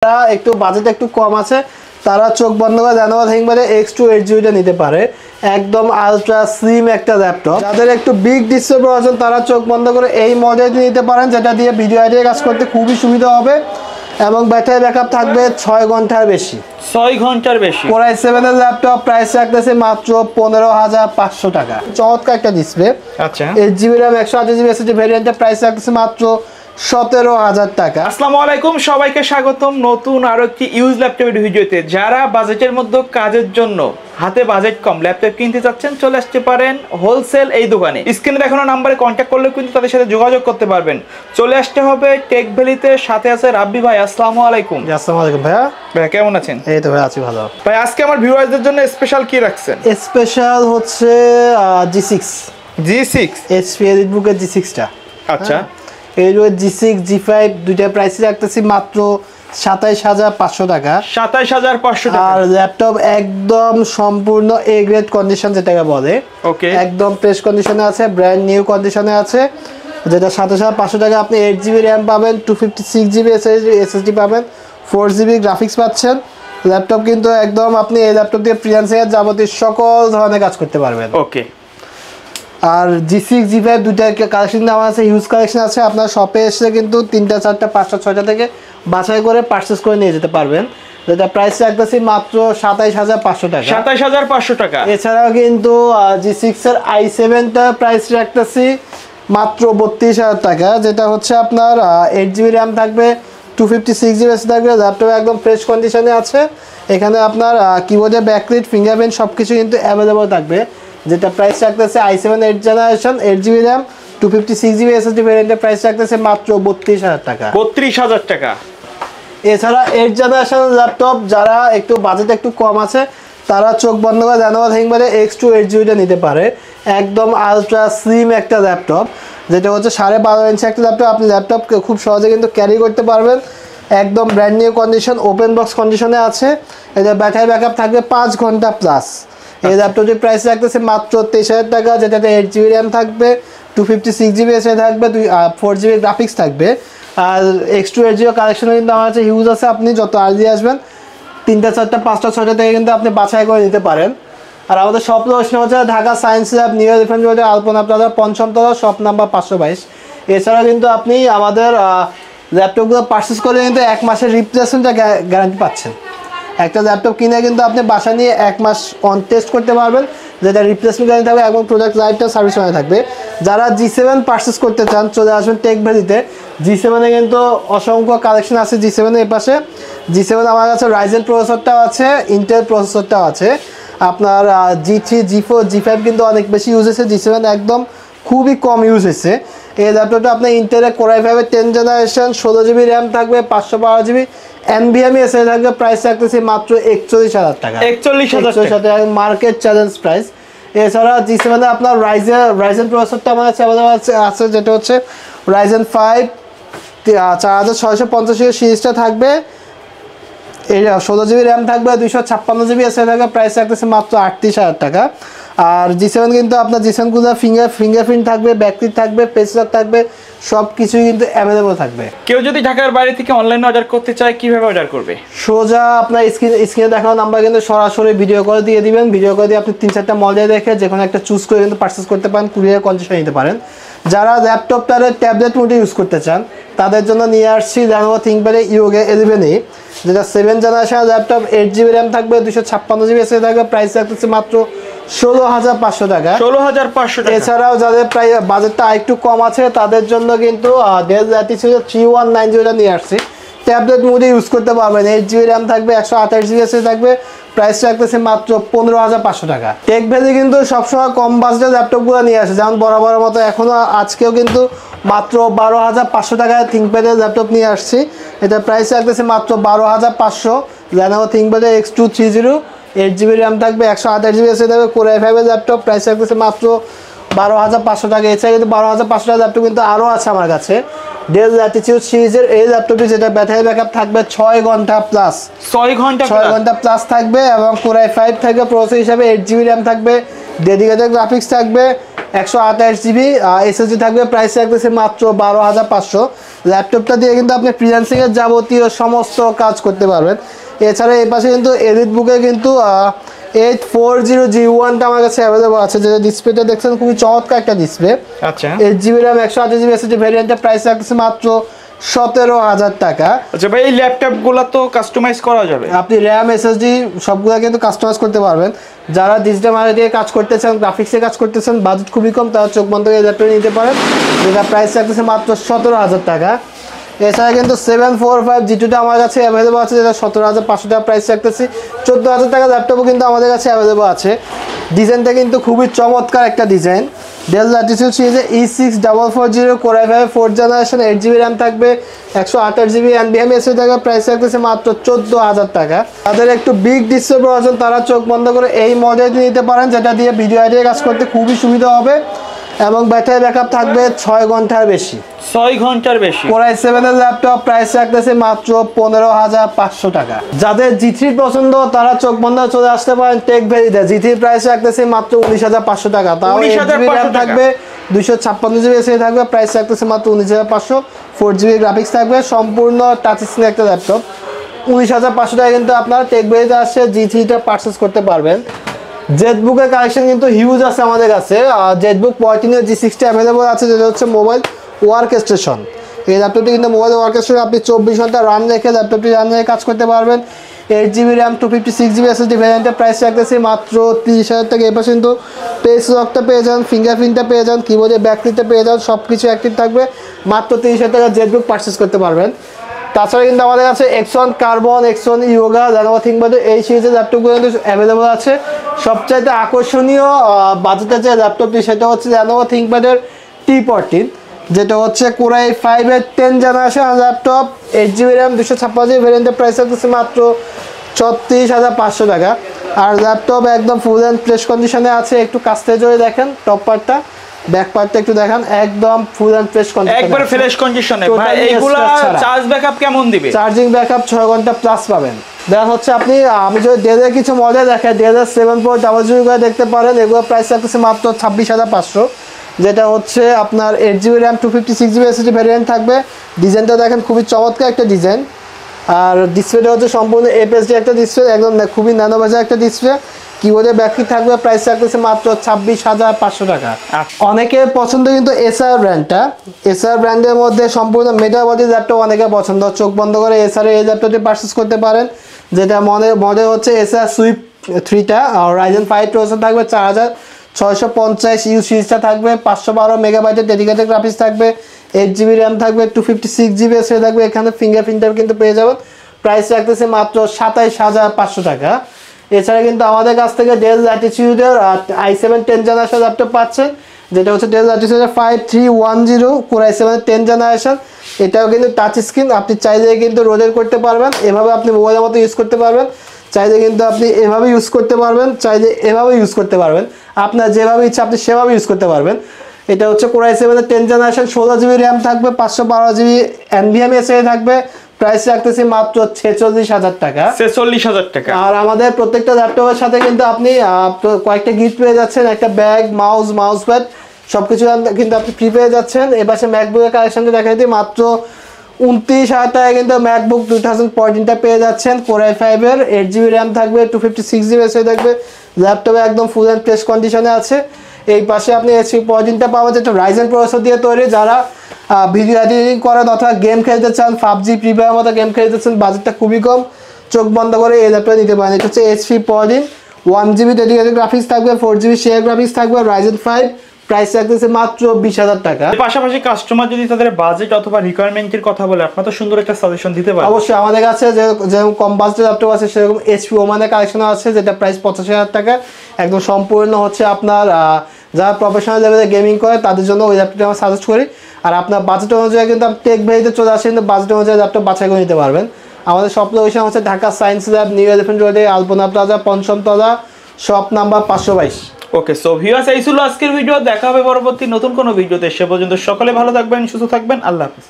যারা একটু বাজেট একটু কম আছে তারা চোখ বন্ধ করে Lenovo ThinkPad X2 8GB টা নিতে পারে। একদম আলট্রা স্লিম একটা ল্যাপটপ। যাদের একটু বিগ ডিসপ্লে প্রয়োজন তারা চোখ বন্ধ করে এই মডেলটি নিতে পারেন, যেটা দিয়ে ভিডিও এডিটে কাজ করতে খুবই সুবিধা হবে এবং ব্যাটারি ব্যাকআপ থাকবে 6 ঘন্টার বেশি। 6 ঘন্টার বেশি। Core i7 এর ল্যাপটপ প্রাইস রাখতেছে মাত্র 15,500 টাকা। চমৎকার একটা ডিসপ্লে। আচ্ছা, 8GB RAM 128GB SSD ভেরিয়েন্টের প্রাইস রাখতেছে মাত্র 17,000 টাকা। আসসালামু আলাইকুম, সবাইকে স্বাগতম নতুন আরো একটি ইউজ ল্যাপটপের ভিডিওতে। যারা বাজেটের মধ্যে কাজের জন্য হাতে বাজেট কম ল্যাপটপ কিনতে চাচ্ছেন চলে আসতে পারেন হোলসেল এই দোকানে। স্ক্রিনে দেখানো নাম্বারে কন্ট্যাক্ট করলে কিন্তু তাদের সাথে যোগাযোগ করতে পারবেন। চলে আসতে হবে টেক ভ্যালিতে। সাথে আছে রাব্বি ভাই। আসসালামু আলাইকুম। আসসালামু আলাইকুম ভাইয়া। ভাই কেমন আছেন? এই তো ভাই আছি ভালো। ভাই আজকে আমার ভিউয়ারদের জন্য স্পেশাল কি রাখছেন? স্পেশাল হচ্ছে G6 HP EliteBook এর G6 টা। আচ্ছা, এই G6 G5 দুইটা প্রাইস রাখতেছি মাত্র 27,500 টাকা। 27,500 টাকা। আর ল্যাপটপ একদম সম্পূর্ণ এ গ্রেড কন্ডিশন যেটাকে বলে। ওকে, একদম ফ্রেশ কন্ডিশনে আছে, ব্র্যান্ড নিউ কন্ডিশনে আছে, যেটা 27,500 টাকা। আপনি 8GB RAM পাবেন, 256GB SSD পাবেন, 4GB গ্রাফিক্স পাচ্ছেন। ল্যাপটপ কিন্তু একদম আপনি এই ল্যাপটপ দিয়ে ফ্রিল্যান্সিং এর যাবতীয় সকল ধরনের কাজ করতে পারবেন। ওকে। আর G6 G5 দুইটা কালেকশন দেওয়া আছে, হিউজ কালেকশন আছে। আপনার শপে এসে কিন্তু 3টা 4টা 5টা 6টা থেকে বাছাই করে পারচেজ করে নিয়ে যেতে পারবেন। যেটা প্রাইস রাখতেছি মাত্র 27,500 টাকা। 27,500 টাকা। এছাড়াও কিন্তু G6 এর i7 টা প্রাইস রাখতেছি মাত্র 32,000 টাকা, যেটা হচ্ছে আপনার 8GB RAM থাকবে, 256GB SSD থাকবে। ল্যাপটপ একদম ফ্রেশ কন্ডিশনে আছে। এখানে আপনার কিবোর্ডে ব্যাকলাইট, ফিঙ্গারপ্রিন্ট সবকিছু কিন্তু অ্যাভেলেবল থাকবে। যেটা প্রাইস রাখতেছে i7 8 generation 8GB RAM 256GB SSD ভেরিয়েন্টের প্রাইস রাখতেছে মাত্র 32,000 টাকা। 32,000 টাকা। এছাড়া 8 জেনারেশন ল্যাপটপ যারা একটু বাজেট একটু কম আছে তারা চোখ বন্ধ করে Lenovo ThinkPad X2 8GB টা নিতে পারে। একদম আলট্রা স্লিম একটা ল্যাপটপ, যেটা হচ্ছে 12.5 ইঞ্চি একটা ল্যাপটপ। আপনি ল্যাপটপকে খুব সহজে কিন্তু ক্যারি করতে পারবেন। একদম brand new condition, open box কন্ডিশনে আছে। এটা ব্যাটারি ব্যাকআপ থাকবে 5 ঘন্টা প্লাস। এই ল্যাপটপটির প্রাইস রাখতেছে মাত্র 23,000 টাকা, যেটাতে 8GB RAM থাকবে, 256GB SSD থাকবে, 4GB গ্রাফিক্স থাকবে। আর X2 8GB কালেকশনে কিন্তু আমার কাছে হিউজ আছে। আপনি যত আর্লি আসবেন 3টা 4টা 5টা 6টা থেকে কিন্তু আপনি বাছাই করে নিতে পারেন। আর আমাদের শপ লোকেশন হচ্ছে Dhaka science lab, new elephant রোডে, আলপনা প্লাজা, 5ম তলা, শপ নাম্বার 522। এছাড়া কিন্তু আপনি আমাদের ল্যাপটপগুলো পারচেস করে কিন্তু 1 মাসের রিপ্লেসমেন্ট গ্যারান্টি পাচ্ছেন। একটা ল্যাপটপ কিনে কিন্তু আপনি বাসা নিয়ে 1 মাস অন টেস্ট করতে পারবেন, যেটা রিপ্লেসমেন্ট গ্যারান্টি থাকবে এবং product life time service warranty থাকবে। যারা G7 পারচেস করতে চান চলে আসবেন টেক ভ্যালিতে। G7 এ কিন্তু অসংখ্য কালেকশন আছে। G7 এর পাশে G7 আমার কাছে রাইজেন প্রসেসরটাও আছে, ইন্টেল প্রসেসরটাও আছে। আপনার G3 G4 G5 কিন্তু অনেক বেশি ইউজ হয়েছে, G7 একদম খুবই কম ইউজ হয়েছে। এই ল্যাপটপটা আপনার ইন্টেলের Core i5 10 generation 16GB RAM থাকবে, 512GB NVMe SSD থাকবে। প্রাইস রাখতেছি মাত্র 41,000 টাকা। 41,000 টাকা মার্কেট চ্যালেঞ্জ প্রাইস। এছাড়া G7 এ আপনার রাইজেন প্রসেসরটা আমার কাছে আছে, যেটা হচ্ছে রাইজেন 5 4650 সিরিজটা থাকবে। এই 16GB RAM থাকবে, 256GB SSD থাকবে। প্রাইস রাখতেছে মাত্র 38,000 টাকা। আর G7 কিন্তু আপনার G7 গুলো ফিঙ্গারপ্রিন্ট থাকবে, ব্যাকলাইট থাকবে, ফেস লক থাকবে, সব কিছুই কিন্তু অ্যাভেলেবল থাকবে। কেউ যদি ঢাকার বাইরে থেকে অনলাইনে অর্ডার করতে চায় কিভাবে অর্ডার করবে? সোজা আপনার স্ক্রিনে দেখানো নাম্বার কিন্তু সরাসরি ভিডিও করে দিয়ে দিবেন। ভিডিও করে দিয়ে আপনি 3-4টা মডেল দেখে যে কোনো একটা চুজ করে কিন্তু পারচেস করতে পারেন, কুরিয়ার কন্ডিশন নিতে পারেন। যারা ল্যাপটপটারে ট্যাবলেট মোডে ইউজ করতে চান তাদের জন্য নিয়ে আসছি Lenovo ThinkPad Yoga 11e, যেটা 7 জেনারেশন ল্যাপটপ, 8GB RAM থাকবে, 256GB SSD থাকবে। প্রাইস রাখতেছে মাত্র 16,500 টাকা। 16,500 টাকা। এছাড়াও যাদের প্রায় বাজেটটা একটু কম আছে তাদের জন্য কিন্তু Dell Latitude 3190 নিয়ে আসছি। ট্যাবলেট মোডে ইউজ করতে পারবেন, 8GB RAM থাকবে, 128GB SSD থাকবে। প্রাইস রাখতেছে মাত্র 15,500 টাকা। টেক ভ্যালি কিন্তু সবসময় কম বাজেটের ল্যাপটপগুলো নিয়ে আসে, যেমন বরাবর মতো এখনও আজকেও কিন্তু মাত্র 12,500 টাকায় ThinkPad এর ল্যাপটপ নিয়ে আসছি। এটা প্রাইস রাখতেছে মাত্র 12,500। Lenovo ThinkPad X2 30 8GB RAM থাকবে, 128GB SSD থাকবে, Core i5 এর ল্যাপটপ। প্রাইস রাখতেছে মাত্র 12,500 টাকা। এছাড়া কিন্তু 12,500 টাকা ল্যাপটপ কিন্তু আরও আছে আমার কাছে। Dell Latitude সিরিজের এই ল্যাপটপটি, যেটা ব্যাটারি ব্যাকআপ থাকবে 6 ঘন্টা প্লাস। 6 ঘন্টা প্লাস থাকবে এবং Core i5 থাকবে প্রসেসর হিসাবে, 8GB RAM থাকবে, ডেডিকেটেড গ্রাফিক্স থাকবে, 128 GB SSD থাকবে, প্রাইস রাখতেছে মাত্র 12,500। ল্যাপটপটা দিয়ে কিন্তু আপনি ফ্রিল্যান্সিং এর যাবতীয় সমস্ত কাজ করতে পারবেন। এছাড়া এই পাশে কিন্তু এডিট বুকে কিন্তু 840G1টা আমার কাছে অ্যাভেলেবল আছে, যেটা ডিসপ্লেটা দেখছেন খুবই চমৎকার একটা ডিসপ্লে। আচ্ছা 8GB RAM 128GB SSD ভেরিয়েন্টের প্রাইস রাখতেছে মাত্র 17,000 টাকা। আচ্ছা ভাই এই ল্যাপটপগুলো তো কাস্টমাইজ করা যাবে? আপনি RAM SSD সবগুলো কিন্তু কাস্টমাইজ করতে পারবেন। যারা ডিজিটাল মার্কেটিংয়ে কাজ করতেছেন, গ্রাফিক্সে কাজ করতেছেন, বাজেট খুবই কম, তারা চোখ বন্ধ করে ল্যাপটপ নিতে পারেন, যেটা প্রাইস রাখতেছে মাত্র 17,000 টাকা। এছাড়া কিন্তু 745G2টা আমার কাছে অ্যাভেলেবল আছে, যেটা 17,500 টাকা প্রাইস রাখতেছি। 14,000 টাকা ল্যাপটপও কিন্তু আমাদের কাছে অ্যাভেলেবল আছে। ডিজাইনটা কিন্তু খুবই চমৎকার একটা ডিজাইন। ডেল ল্যাটিটিউড সিরিজে E6440 Core i5 4th generation, 8GB RAM থাকবে, 128GB NVMe SSD থাকবে, প্রাইস রাখতেছে মাত্র 14,000 টাকা। তাদের একটু বিগ ডিসপ্লে প্রয়োজন, তারা চোখ বন্ধ করে এই মডেলটি নিতে পারেন, যেটা দিয়ে ভিডিও এডিটিং কাজ করতে খুবই সুবিধা হবে এবং ব্যাটারি ব্যাকআপ থাকবে 6 ঘন্টার বেশি। 6 ঘন্টার বেশি। Core i7 এর ল্যাপটপ প্রাইস রাখতেছে মাত্র 15,500 টাকা। যাদের G3 পছন্দ তারা চোখ বন্ধ চলে আসতে পারেন টেক ভ্যালিতে। G3 প্রাইস রাখতেছে মাত্র 19,500 টাকা। তাও 8GB RAM থাকবে, 256GB SSD থাকবে, প্রাইস রাখতেছে মাত্র 19,500। 4GB গ্রাফিক্স থাকবে, সম্পূর্ণ টাচ স্ক্রিন একটা ল্যাপটপ। 19,500 টাকা কিন্তু আপনারা টেক ভ্যালিতে আসছে G3টা পারচেজ করতে পারবেন। জেটবুকের কালেকশন কিন্তু হিউজ আছে আমাদের কাছে। জেটবুক 14 G6টা অ্যাভেলেবল আছে, যেটা হচ্ছে মোবাইল ওয়ার্ক স্টেশন। এই ল্যাপটপটি কিন্তু মোবাইল ওয়ার্ক স্টেশন, আপনি 24 ঘন্টা রান রেখে ল্যাপটপটি রান রেখে কাজ করতে পারবেন। 8GB RAM 256GB SSD ভ্যারিয়েন্টের price রাখতেছি মাত্র 30,000 টাকা। এবার কিন্তু পেজ লকটা পেয়ে যান, ফিঙ্গারপ্রিন্টটা পেয়ে যান, কিবোর্ডে ব্যাকলিটটা পেয়ে যান, সব কিছু অ্যাক্টিভ থাকবে। মাত্র 30,000 টাকা জেটবুক পারচেস করতে পারবেন। তাছাড়া কিন্তু আমাদের কাছে X1 carbon, X1 yoga, Lenovo ThinkPad এই সিরিজের ল্যাপটপগুলো কিন্তু অ্যাভেলেবল আছে। সবচাইতে আকর্ষণীয় বাজেটের যে ল্যাপটপটি সেটা হচ্ছে Lenovo ThinkPad এর T14, যেটা হচ্ছে Core i5 এর 10th generation laptop, 8GB RAM 256GB ভ্যারিয়েন্টের প্রাইস হচ্ছে মাত্র 36,500 টাকা। আর ল্যাপটপ একদম ফুল অ্যান্ড ফ্রেশ কন্ডিশনে আছে। একটু কাছ থেকে জোরে দেখেন, টপ পার্টটা, ব্যাক পার্টটা একটু দেখেন, একদম ফুল অ্যান্ড ফ্রেশ কন্ডিশন, একবারে ফ্রেশ কন্ডিশনে। ভাই এইগুলা চার্জ ব্যাকআপ কেমন দিবে? চার্জিং ব্যাকআপ 6 ঘন্টা প্লাস পাবেন। দেখা হচ্ছে আপনি, আমি যদি ডেলের কিছু মডেল দেখেন, ডেলের 74000 করে দেখতে পারেন। এগুলো প্রাইস রাখতেছে মাত্র 26,500, যেটা হচ্ছে আপনার 8GB RAM 256GB SSD variant থাকবে। ডিজাইনটা দেখেন খুবই চমৎকার একটা ডিজাইন। আর ডিসপ্লেটা হচ্ছে সম্পূর্ণ FHD একটা ডিসপ্লে, একদম খুবই ন্যানো বাজার একটা ডিসপ্লে। কিবোর্ডে ব্যাটারি থাকবে, প্রাইস রাখতেছে মাত্র 26,500 টাকা। অনেকের পছন্দ কিন্তু এসআর ব্র্যান্ডটা। এসআর ব্র্যান্ডের মধ্যে সম্পূর্ণ মেটা বডি ল্যাপটপ অনেকের পছন্দ। চোখ বন্ধ করে এসআর এই ল্যাপটপটি পারচেস করতে পারেন, যেটা মডেল হচ্ছে এসআর সুইফট 3টা। আর Ryzen 5 প্রসেসর থাকবে, 4650 ইউ সিরিজটা থাকবে, 512 মেগাবাইটের ডেডিকেটেড গ্রাফিক্স থাকবে, 8GB RAM থাকবে, 256GB SSD থাকবে। এখানে ফিঙ্গারপ্রিন্টার কিন্তু পেয়ে যাবেন। প্রাইস রাখতেছে মাত্র 27,500 টাকা। এছাড়া কিন্তু আমাদের কাছ থেকে del ল্যাটিটিউডের i7 10th generation laptop পাচ্ছেন, যেটা হচ্ছে del ল্যাটিটিউডের 5310 Core i7 10th generation. এটাও কিন্তু টাচ স্ক্রিন, আপনি চাইলে কিন্তু রোটেট করতে পারবেন, এভাবে আপনি মোবাইলের মতো ইউজ করতে পারবেন। চাইলে কিন্তু আপনি এভাবে ইউজ করতে পারবেন, চাইলে এভাবে ইউজ করতে পারবেন। আপনার যেভাবে ইচ্ছা আপনি সেভাবে ইউজ করতে পারবেন। এটা হচ্ছে Core i7 এর 10th জেনারেশন, 16GB RAM থাকবে, 512GB NVMe SSD থাকবে। প্রাইস রাখতেছি মাত্র 46,000 টাকা। 46,000 টাকা। আর আমাদের প্রত্যেকটা ল্যাপটপের সাথে কিন্তু আপনি কয়েকটা গিফট পেয়ে যাচ্ছেন, একটা ব্যাগ, মাউস প্যাড, সবকিছু কিন্তু আপনি ফ্রি পেয়ে যাচ্ছেন। এবার ম্যাকবুকের কালেকশনটা দেখা দিই, মাত্র 29,000 টাকায় কিন্তু ম্যাকবুক 2014টা পেয়ে যাচ্ছেন। Core i5 এর 8GB RAM থাকবে, 256GB SSD থাকবে। ল্যাপটপে একদম ফুল অ্যান্ড ফ্রেশ কন্ডিশনে আছে। এই পাশে আপনি HP14টা পাবেন, যেটা Ryzen প্রসেসর দিয়ে তৈরি। যারা ভিডিও এডিটিং করেন অথবা গেম খেলতে চান, PUBG, ফ্রি ফায়ার মতো গেম খেলতে চান, বাজেটটা খুবই কম, চোখ বন্ধ করে এই ল্যাপটপ নিতে পারেন। এটা হচ্ছে HP14, 1GB ডেডিকেটেড গ্রাফিক্স থাকবে, 4GB শেয়ার গ্রাফিক্স থাকবে, Ryzen 5। প্রাইস রাখতেছে মাত্র 20,000 টাকা। পাশাপাশি কাস্টমার যদি তাদের বাজেট অথবা রিকোয়ারমেন্টের কথা বলে, আপনারা তো সুন্দর একটা সাজেশন দিতে পারেন। অবশ্যই আমাদের কাছে যেরকম কম বাজেটের ল্যাপটপ আছে, সেরকম HP ওমানের কালেকশন আছে, যেটা প্রাইস 85,000 টাকা। একদম সম্পূর্ণ হচ্ছে আপনার যারা প্রফেশনাল লেভেলে গেমিং করে তাদের জন্য ওই ল্যাপটপটা আমরা সাজেস্ট করি। আর আপনার বাজেট অনুযায়ী কিন্তু আপনি টেক ভ্যালিতে চলে আসেন, কিন্তু বাজেট অনুযায়ী ল্যাপটপ বাছাই করে নিতে পারবেন। আমাদের শপ লোকেশন হচ্ছে Dhaka science lab, new elephant রোডে, আলপনা প্লাজা, পঞ্চম তলা, শপ নাম্বার 522। ওকে, সো ভিউয়ার্স, এই ছিল আজকের ভিডিও। দেখা হবে পরবর্তী নতুন কোনো ভিডিওতে। সে পর্যন্ত সকলে ভালো থাকবেন, সুস্থ থাকবেন। আল্লাহ হাফেজ।